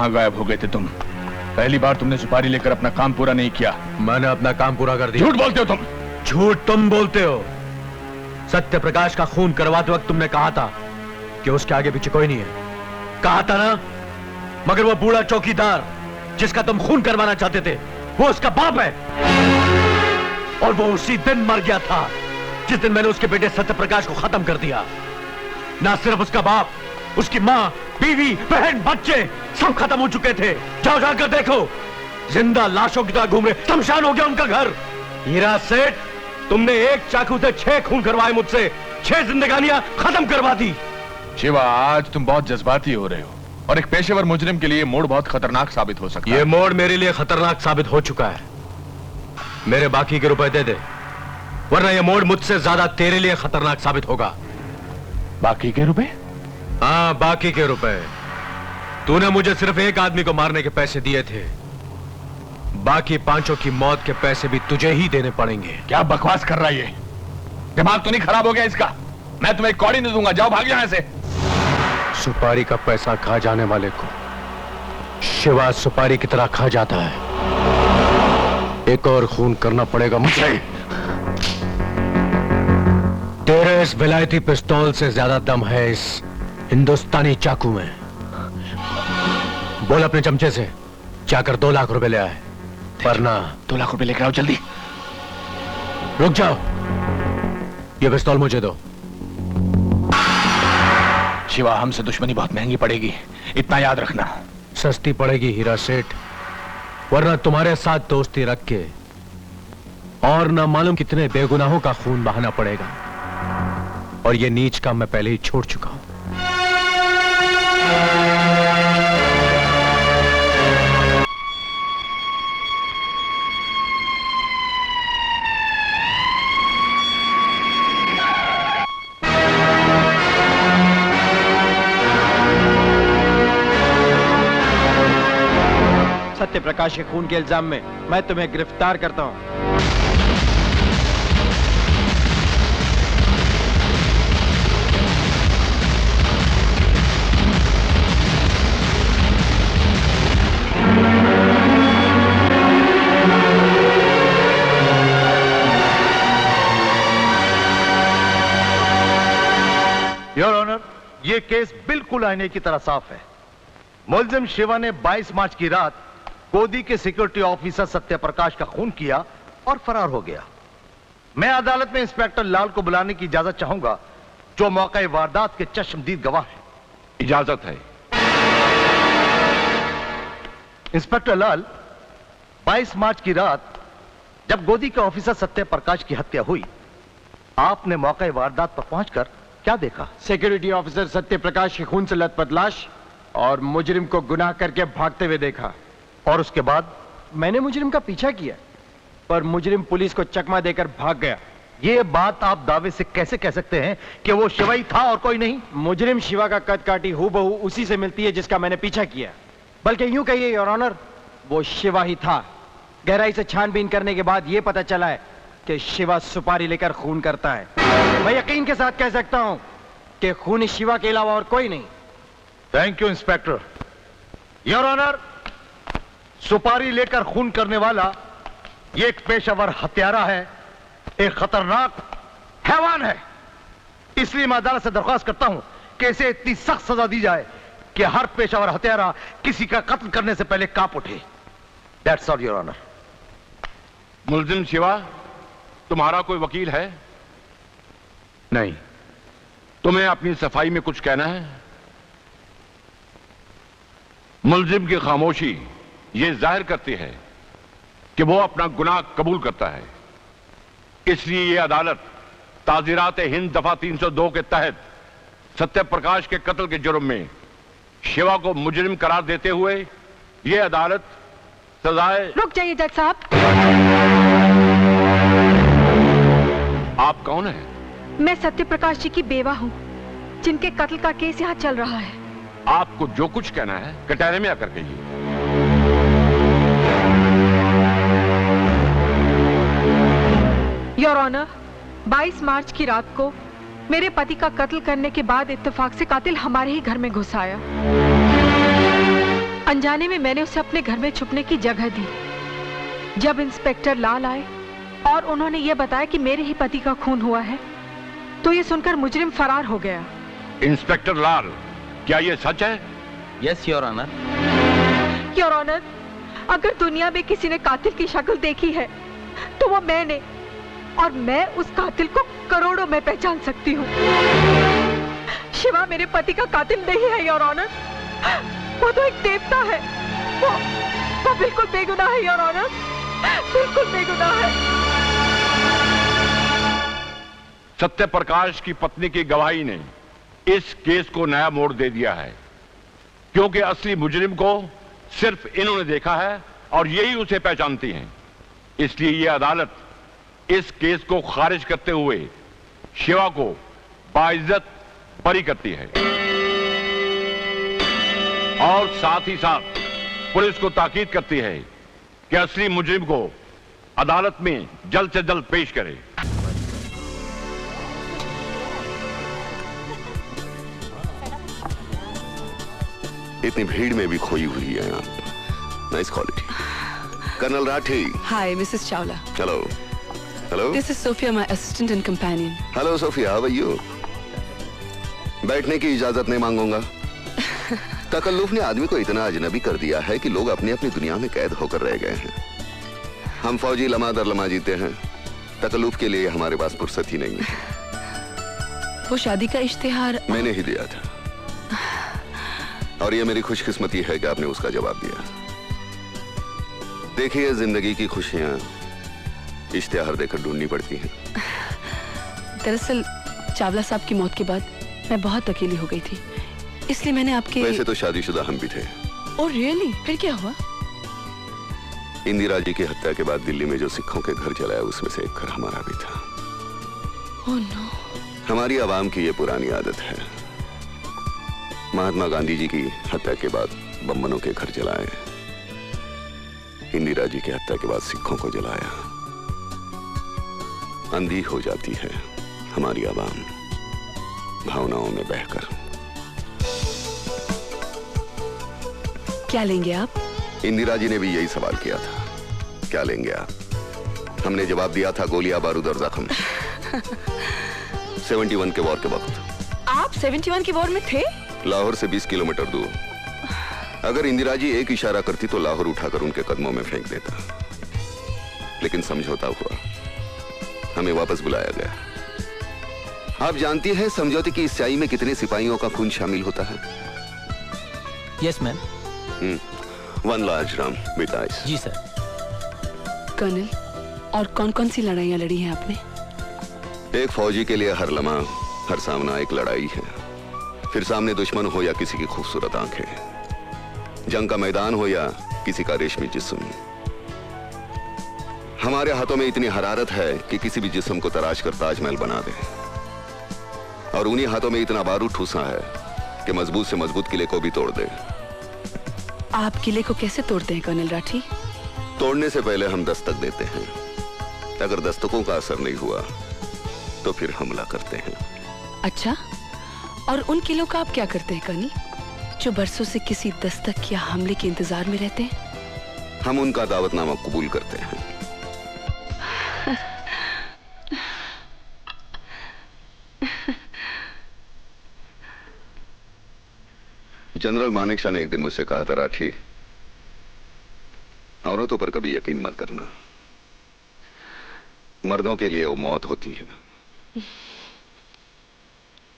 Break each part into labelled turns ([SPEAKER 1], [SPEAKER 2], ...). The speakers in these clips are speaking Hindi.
[SPEAKER 1] कहाँ गायब हो गए थे तुम? पहली बार तुमने सुपारी लेकर अपना काम पूरा नहीं किया।
[SPEAKER 2] मैंने अपना काम पूरा कर दिया।
[SPEAKER 1] झूठ बोलते हो तुम।
[SPEAKER 2] झूठ तुम बोलते हो। सत्य प्रकाश का खून करवाते वक्त तुमने कहा था कि उसके आगे पीछे कोई नहीं है। कहा था ना? मगर वो बूढ़ा चौकीदार जिसका तुम खून करवाना चाहते थे, वो उसका बाप है। और वो उसी दिन मर गया था जिस दिन मैंने उसके बेटे सत्य प्रकाश को खत्म कर दिया। ना सिर्फ उसका बाप, उसकी माँ, बीवी, बहन, बच्चे सब खत्म हो चुके थे। जाओ जाकर देखो, जिंदा लाशों की तरह घूम रहे, शमशान हो गया उनका घर। हीरा सेठ, तुमने एक चाकू से 6 खून करवाए मुझसे, 6 जिंदगानियां खत्म करवा दी।
[SPEAKER 1] शिवा, आज तुम बहुत जज्बाती हो रहे हो और एक पेशेवर मुजरिम के लिए मोड़ बहुत खतरनाक साबित हो सकता है।
[SPEAKER 2] ये मोड़ मेरे लिए खतरनाक साबित हो चुका है। मेरे बाकी के रुपए दे दे, वरना ये मोड़ मुझसे ज्यादा तेरे लिए खतरनाक साबित होगा।
[SPEAKER 1] बाकी के रुपए?
[SPEAKER 2] हाँ, बाकी के रुपए। तूने मुझे सिर्फ एक आदमी को मारने के पैसे दिए थे, बाकी 5 की मौत के पैसे भी तुझे ही देने पड़ेंगे।
[SPEAKER 1] क्या बकवास कर रहा है ये? दिमाग तो नहीं खराब हो गया इसका? मैं तुम्हें एक कौड़ी नहीं दूंगा, जाओ भाग यहां से।
[SPEAKER 2] सुपारी का पैसा खा जाने वाले को शिवा सुपारी की तरह खा जाता है। एक और खून करना पड़ेगा मुझे। तेरे इस विलायती पिस्तौल से ज्यादा दम है इस हिंदुस्तानी चाकू में। बोल अपने चमचे से जाकर 2 लाख रुपए ले आए, वरना
[SPEAKER 1] 2 लाख रुपए लेकर आओ जल्दी।
[SPEAKER 2] रुक जाओ, ये पिस्तौल मुझे दो।
[SPEAKER 1] शिवा, हमसे दुश्मनी बहुत महंगी पड़ेगी, इतना याद रखना।
[SPEAKER 2] सस्ती पड़ेगी हीरा सेठ, वरना तुम्हारे साथ दोस्ती रख के और ना मालूम कितने बेगुनाहों का खून बहाना पड़ेगा। और ये नीच काम मैं पहले ही छोड़ चुका हूं।
[SPEAKER 3] सत्य प्रकाश के खून के इल्जाम में मैं तुम्हें गिरफ्तार करता हूं।
[SPEAKER 4] योर ऑनर, ये केस बिल्कुल आईने की तरह साफ है। मुलजिम शिवा ने 22 मार्च की रात गोदी के सिक्योरिटी ऑफिसर सत्य प्रकाश का खून किया और फरार हो गया। मैं अदालत में इंस्पेक्टर लाल को बुलाने की इजाजत चाहूंगा, जो मौके वारदात के चश्मदीद गवाह हैं।
[SPEAKER 5] इजाजत है।
[SPEAKER 4] इंस्पेक्टर लाल, 22 मार्च की रात जब गोदी के ऑफिसर सत्य प्रकाश की हत्या हुई, आपने मौके वारदात पर पहुंचकर क्या देखा?
[SPEAKER 3] सिक्योरिटी ऑफिसर सत्य प्रकाश के खून से लथपथ लाश और मुजरिम को गुनाह करके भागते हुए देखा।
[SPEAKER 4] और उसके बाद?
[SPEAKER 3] मैंने मुजरिम का पीछा किया, पर मुजरिम पुलिस को चकमा देकर भाग गया।
[SPEAKER 4] ये बात आप दावे से कैसे कह सकते हैं कि वो शिवा ही था और कोई नहीं?
[SPEAKER 3] मुजरिम शिवा का कद काठी हूबहू उसी से मिलती है जिसका मैंने पीछा किया। बल्कि यूं कहिए योर ऑनर, वो शिवा ही था। गहराई से छानबीन करने के बाद यह पता चला है कि शिवा सुपारी लेकर खून करता है। मैं यकीन के साथ कह सकता हूं कि खून शिवा के अलावा और कोई नहीं।
[SPEAKER 4] Thank you inspector. Your honour, सुपारी लेकर खून करने वाला ये एक पेशेवर हत्यारा है, एक खतरनाक हैवान है। इसलिए मैं अदालत से दरख्वास्त करता हूं कि इसे इतनी सख्त सजा दी जाए कि हर पेशेवर हत्यारा किसी का कत्ल करने से पहले कांप उठे। That's all your honour.
[SPEAKER 5] मुलजिम शिवा, तुम्हारा कोई वकील है?
[SPEAKER 2] नहीं।
[SPEAKER 5] तुम्हें अपनी सफाई में कुछ कहना है? मुलजिम की खामोशी ये जाहिर करती है कि वो अपना गुनाह कबूल करता है। इसलिए ये अदालत ताज़ीरात हिंद दफा 302 के तहत सत्य प्रकाश के कत्ल के जुर्म में शिवा को मुजरिम करार देते हुए ये अदालत सजाए।
[SPEAKER 6] रुक जाइए जज साहब।
[SPEAKER 5] आप कौन हैं?
[SPEAKER 6] मैं सत्य प्रकाश जी की बेवा हूँ, जिनके कत्ल का केस यहाँ चल रहा है।
[SPEAKER 5] आपको जो कुछ कहना है कटहरे में आकर कहिए।
[SPEAKER 6] योर ऑनर, 22 मार्च की रात को मेरे पति का कत्ल करने के बाद इत्तेफाक से कातिल हमारे ही घर में घुस आया। अनजाने में मैंने उसे अपने घर में छुपने की जगह दी। जब इंस्पेक्टर लाल आए और उन्होंने ये बताया कि मेरे ही पति का खून हुआ है, तो ये सुनकर मुजरिम फरार हो गया।
[SPEAKER 5] इंस्पेक्टर लाल, क्या ये सच है?
[SPEAKER 3] Yes your honour.
[SPEAKER 6] Your honour, अगर दुनिया में किसी ने कातिल की शक्ल देखी है तो वो मैंने, और मैं उस कातिल को करोड़ों में पहचान सकती हूँ। शिवा मेरे पति का कातिल नहीं है योर ऑनर, वो तो एक देवता है। वो बिल्कुल बेगुनाह है योर ऑनर, बिल्कुल बेगुनाह है।
[SPEAKER 5] सत्य प्रकाश की पत्नी की गवाही ने इस केस को नया मोड़ दे दिया है, क्योंकि असली मुजरिम को सिर्फ इन्होंने देखा है और यही उसे पहचानती हैं। इसलिए यह अदालत इस केस को खारिज करते हुए शिवा को बाइज्जत बरी करती है और साथ ही साथ पुलिस को ताकीद करती है कि असली मुजरिम को अदालत में जल्द से जल्द पेश करे।
[SPEAKER 7] इतनी भीड़ में भी खोई हुई है आप। Nice quality. Colonel Rathi.
[SPEAKER 8] Hi, Mrs. Chawla.
[SPEAKER 7] Hello. Hello.
[SPEAKER 8] This is Sophia, my assistant and companion.
[SPEAKER 7] Hello Sophia, how are you? बैठने की इजाजत नहीं मांगूंगा। तकल्लुफ ने आदमी को इतना अजनबी कर दिया है कि लोग अपनी अपनी दुनिया में कैद होकर रह गए हैं। हम फौजी लम्हा दर लम्हा जीते हैं, तकल्लुफ के लिए हमारे पास फुर्सत ही नहीं है।
[SPEAKER 8] वो शादी का इश्तिहार
[SPEAKER 7] मैंने ही दिया था और ये मेरी खुशकिस्मती है कि आपने उसका जवाब दिया। देखिए, जिंदगी की खुशियां इश्तिहार देकर ढूंढनी पड़ती हैं।
[SPEAKER 8] दरअसल चावला साहब की मौत के बाद मैं बहुत अकेली हो गई थी, इसलिए मैंने आपके।
[SPEAKER 7] वैसे तो शादीशुदा हम भी थे।
[SPEAKER 8] Oh really? फिर क्या हुआ?
[SPEAKER 7] इंदिरा जी की हत्या के बाद दिल्ली में जो सिखों के घर जलाया, उसमें से एक घर हमारा भी था।
[SPEAKER 8] Oh no.
[SPEAKER 7] हमारी आवाम की ये पुरानी आदत है, महात्मा गांधी जी की हत्या के बाद बम्बनों के घर जलाए, इंदिरा जी की हत्या के बाद सिखों को जलाया। अंधी हो जाती है हमारी आवाम भावनाओं में बहकर।
[SPEAKER 8] क्या लेंगे आप?
[SPEAKER 7] इंदिरा जी ने भी यही सवाल किया था, क्या लेंगे आप? हमने जवाब दिया था, गोलियां, बारूद और जख्म। 71 के वॉर के वक्त।
[SPEAKER 8] आप 71 के वॉर में थे?
[SPEAKER 7] लाहौर से 20 किलोमीटर दूर। अगर इंदिरा जी एक इशारा करती तो लाहौर उठाकर उनके कदमों में फेंक देता, लेकिन समझौता हुआ, हमें वापस बुलाया गया। आप जानती हैं समझौते की इस स्याही में कितने सिपाहियों का खून शामिल होता है?
[SPEAKER 9] Yes ma'am.
[SPEAKER 7] 1 large dram with ice.
[SPEAKER 9] जी सर।
[SPEAKER 8] कर्नल, और कौन कौन सी लड़ाइयां लड़ी हैं आपने?
[SPEAKER 7] एक फौजी के लिए हर लम्हा, हर सामना एक लड़ाई है। फिर सामने दुश्मन हो या किसी की खूबसूरत आंखें, जंग का मैदान हो या किसी का रेशमी जिस्म, हमारे हाथों में इतनी हरारत है कि किसी भी जिस्म को तराश कर ताजमहल बना दे, और उन्हीं हाथों में इतना बारूद ठूसा है कि मजबूत से मजबूत किले को भी तोड़ दे।
[SPEAKER 8] आप किले को कैसे तोड़ते हैं कर्नल राठी?
[SPEAKER 7] तोड़ने से पहले हम दस्तक देते हैं, अगर दस्तकों का असर नहीं हुआ तो फिर हमला करते हैं।
[SPEAKER 8] अच्छा, और उन किलों का आप क्या करते हैं कर्नल, जो बरसों से किसी दस्तक या हमले के इंतजार में रहते हैं?
[SPEAKER 7] हम उनका दावतनामा कबूल करते हैं। जनरल मानेकशॉ ने एक दिन मुझसे कहा था, राठी, औरतों पर कभी यकीन मत करना, मर्दों के लिए वो मौत होती है।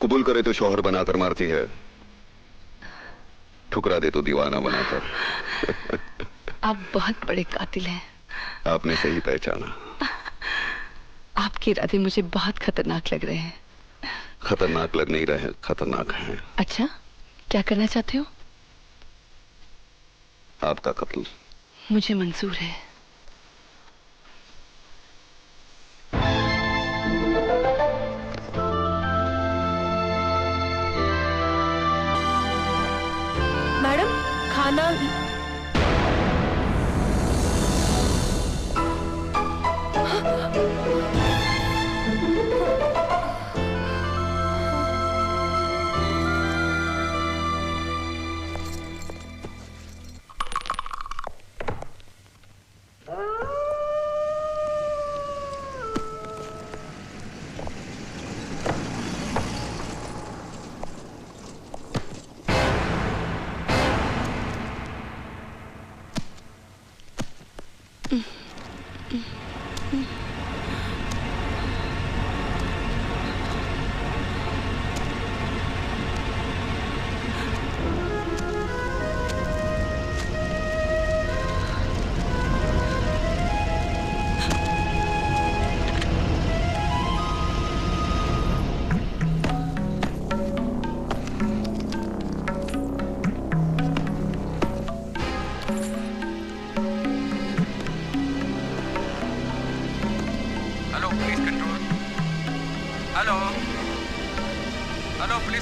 [SPEAKER 7] कबूल करे तो शौहर बनाकर मारती है, ठुकरा दे तो दीवाना बनाकर।
[SPEAKER 8] आप बहुत बड़े कातिल हैं।
[SPEAKER 7] आपने सही पहचाना।
[SPEAKER 8] आपके इरादे मुझे बहुत खतरनाक लग रहे हैं।
[SPEAKER 7] खतरनाक लग नहीं रहे, खतरनाक हैं।
[SPEAKER 8] अच्छा, क्या करना चाहते हो?
[SPEAKER 7] आपका कत्ल।
[SPEAKER 8] मुझे मंजूर है।
[SPEAKER 6] मैडम, खाना।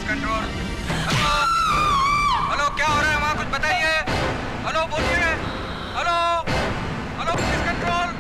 [SPEAKER 10] Police control. हेलो हेलो, क्या हो रहा है वहाँ, कुछ बताइए। हेलो बोलिए। Hello hello police control.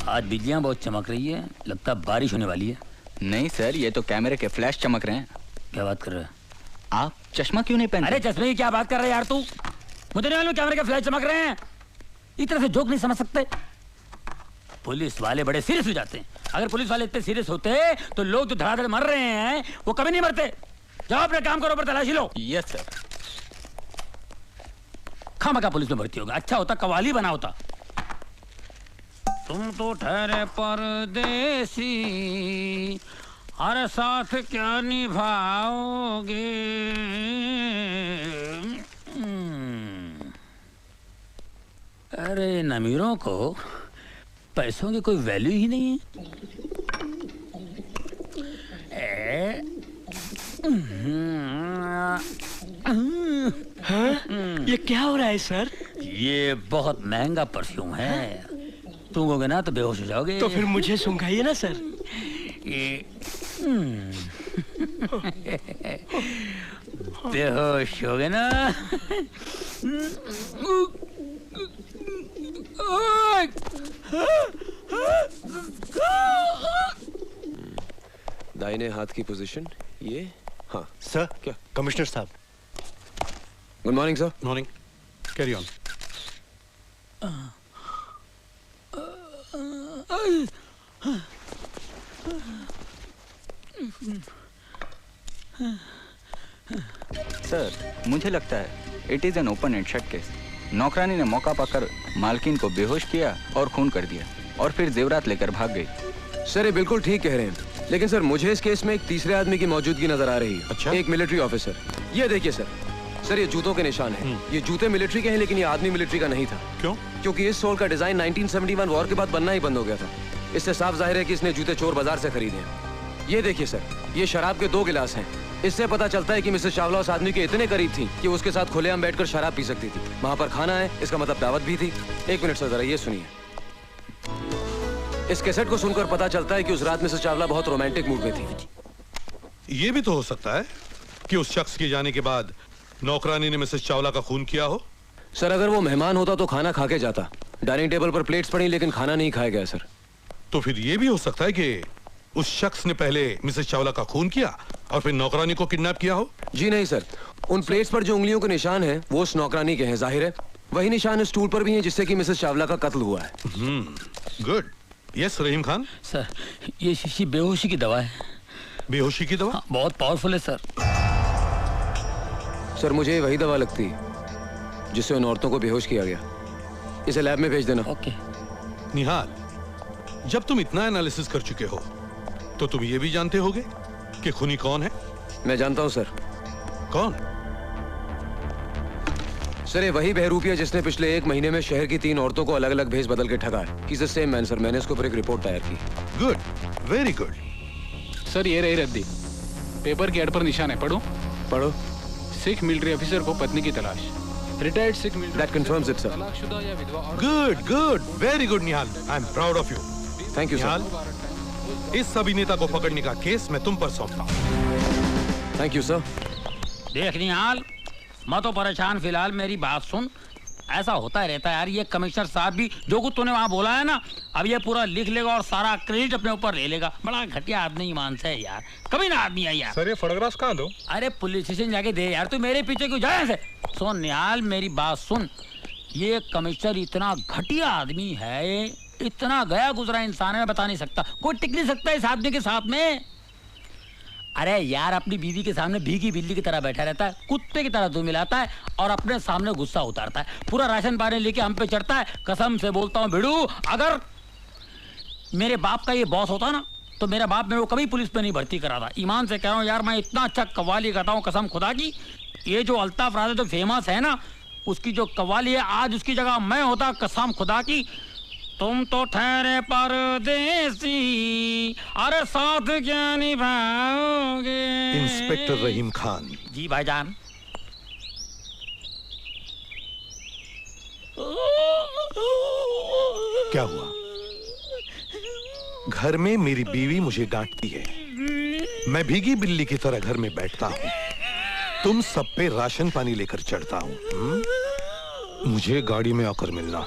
[SPEAKER 11] आज बिजलियां बहुत चमक रही है, लगता है बारिश होने वाली है।
[SPEAKER 12] नहीं सर, ये तो कैमरे के फ्लैश चमक रहे हैं।
[SPEAKER 11] क्या बात कर रहे हैं
[SPEAKER 12] आप? चश्मा क्यों नहीं पहनते?
[SPEAKER 11] अरे चश्मे की क्या बात कर रहे हैं यार तू? मुझे नहीं मालूम कैमरे के फ्लैश चमक रहे हैं। इस तरह से जोक नहीं समझ सकते। पुलिस वाले बड़े सीरियस हो जाते हैं। अगर पुलिस वाले इतने सीरियस होते तो लोग जो धड़ाधड़ मर रहे हैं वो कभी नहीं मरते। जाओ अपने काम करो, पर तलाशी लो।
[SPEAKER 12] Yes sir.
[SPEAKER 11] खामखा पुलिस में भर्ती होगा, अच्छा होता कवाली बना होता। तुम तो ठहरे परदेसी, हर साथ क्या निभाओगे। अरे इन अमीरों को पैसों की कोई वैल्यू ही नहीं है।
[SPEAKER 13] हाँ? ये क्या हो रहा है सर?
[SPEAKER 11] ये बहुत महंगा परफ्यूम है। सूंघोगे ना तो बेहोश हो जाओगे।
[SPEAKER 13] तो फिर मुझे सूंघाइए ना सर।
[SPEAKER 11] बेहोश हो गए ना।
[SPEAKER 14] दाहिने हाथ की पोजीशन ये। हाँ
[SPEAKER 15] सर।
[SPEAKER 14] क्या?
[SPEAKER 15] कमिश्नर साहब।
[SPEAKER 14] Good morning sir.
[SPEAKER 15] Morning. Carry on.
[SPEAKER 12] Sir, मुझे लगता है it is an open and shut case. नौकरानी ने मौका पाकर मालकिन को बेहोश किया और खून कर दिया और फिर जेवरात लेकर भाग गई।
[SPEAKER 14] सर ये बिल्कुल ठीक कह रहे हैं, लेकिन सर मुझे इस केस में एक तीसरे आदमी की मौजूदगी नजर आ रही है।
[SPEAKER 15] अच्छा?
[SPEAKER 14] एक मिलिट्री ऑफिसर। ये देखिए सर, सर ये जूतों के निशान हैं। ये जूते मिलिट्री के हैं, लेकिन ये आदमी मिलिट्री का नहीं था।
[SPEAKER 15] क्यों?
[SPEAKER 14] क्योंकि इस सोल का डिजाइन 1971 वॉर के बाद बनना ही बंद हो गया था। इससे साफ जाहिर है कि इसने जूते चोर बाजार से खरीदे हैं। ये देखिए सर, ये शराब के 2 गिलास हैं। इससे पता चलता है कि मिसेस चावला उस आदमी के इतने करीब थी कि उसके साथ खुलेआम बैठकर शराब पी सकती थी। वहां पर खाना है, इसका मतलब दावत भी थी। 1 मिनट सर, जरा ये सुनिए। इस कैसेट को सुनकर पता चलता है कि उस रात मिसेस चावला बहुत रोमांटिक मूड में थी।
[SPEAKER 15] ये भी तो हो सकता है कि उस शख्स के जाने के बाद नौकरानी ने मिसेस चावला का खून किया हो।
[SPEAKER 14] सर अगर वो मेहमान होता तो खाना खा के जाता। डाइनिंग टेबल पर प्लेट्स पड़ी, लेकिन खाना नहीं खाया गया सर।
[SPEAKER 15] तो फिर ये भी हो सकता है कि उस शख्स ने पहले मिसेस चावला का खून किया और फिर नौकरानी को किडनैप किया हो।
[SPEAKER 14] जी नहीं सर, उन प्लेट्स पर जो उंगलियों के निशान हैं वो उस नौकरानी के हैं। जाहिर है वही निशान इस स्टूल पर भी हैं जिससे कि मिसेस चावला का कत्ल हुआ है।
[SPEAKER 15] गुड। यस रहीम खान।
[SPEAKER 11] सर ये शीशी बेहोशी की दवा है।
[SPEAKER 15] बेहोशी की दवा?
[SPEAKER 11] हाँ, बहुत पावरफुल है सर।
[SPEAKER 14] सर मुझे वही दवा लगती है जिससे उन औरतों को बेहोश किया गया। इसे लैब में भेज देना।
[SPEAKER 11] ओके।
[SPEAKER 15] निहाल, जब तुम इतना एनालिसिस कर चुके हो तो तुम ये भी जानते होगे कि खूनी कौन है?
[SPEAKER 14] मैं जानता हूं सर।
[SPEAKER 15] कौन?
[SPEAKER 14] सर ये वही बहरूपिया जिसने पिछले 1 महीने में शहर की 3 औरतों को अलग अलग भेज बदल के ठगा है। He's the same man sir. मैंने इसके ऊपर एक रिपोर्ट तैयार की।
[SPEAKER 15] Good, very good.
[SPEAKER 16] सर ये रही रद्दी। पेपर के एड पर निशान है, पढ़ो।
[SPEAKER 14] पढ़ो।
[SPEAKER 16] सिख मिलिट्री ऑफिसर को पत्नी की तलाश। Retired Sikh military.
[SPEAKER 14] That confirms it, sir.
[SPEAKER 16] तलाकशुदा या विधवा औरत।
[SPEAKER 15] Good good, very good Nihal. I am proud of you.
[SPEAKER 14] Thank you sir.
[SPEAKER 15] इस अभिनेता को पकड़ने का केस मैं तुम पर सौंपता हूँ।
[SPEAKER 14] Thank you sir.
[SPEAKER 11] देख निहाल, मैं तो परेशान फिलहाल, मेरी बात सुन। ऐसा होता रहता है यार, ये कमिश्नर साहब भी जो कुछ तूने वहाँ बोला है ना, अब ये पूरा लिख लेगा और सारा क्रेडिट अपने ऊपर ले लेगा। बड़ा घटिया आदमी ईमान से है यार, कभी ना आदमी है यार।
[SPEAKER 16] सर ये फोटोग्राफ्स कहाँ दो?
[SPEAKER 11] अरे पुलिस स्टेशन जाके दे यार, तू मेरे पीछे क्यों जाए ऐसे? सुन निहाल, मेरी बात सुन, ये कमिश्नर इतना घटिया आदमी है, इतना गया गुजरा इंसान है, मैं बता नहीं सकता। कोई टिक नहीं सकता इस आदमी के साथ में। अरे यार, अपनी बीवी के सामने भीगी बिल्ली की तरह बैठा रहता है, कुत्ते की तरह दूध मिलाता है और अपने सामने गुस्सा उतारता है। पूरा राशन पानी लेके हम पे चढ़ता है। कसम से बोलता हूँ भिड़ू, अगर मेरे बाप का ये बॉस होता ना, तो मेरा बाप मेरे को कभी पुलिस पे नहीं भर्ती करा था। ईमान से कह रहा हूँ यार, मैं इतना अच्छा कव्वाली करता हूँ, कसम खुदा की। ये जो अल्ताफ राजा जो फेमस है ना, उसकी जो कव्वाली है, आज उसकी जगह मैं होता, कसम खुदा की। तुम तो ठहरे परदेसी, अरे साथ क्या निभाओगे?
[SPEAKER 15] इंस्पेक्टर रहीम खान।
[SPEAKER 11] जी भाईजान।
[SPEAKER 15] क्या हुआ? घर में मेरी बीवी मुझे डांटती है, मैं भीगी बिल्ली की तरह घर में बैठता हूँ, तुम सब पे राशन पानी लेकर चढ़ता हूँ। मुझे गाड़ी में आकर मिलना।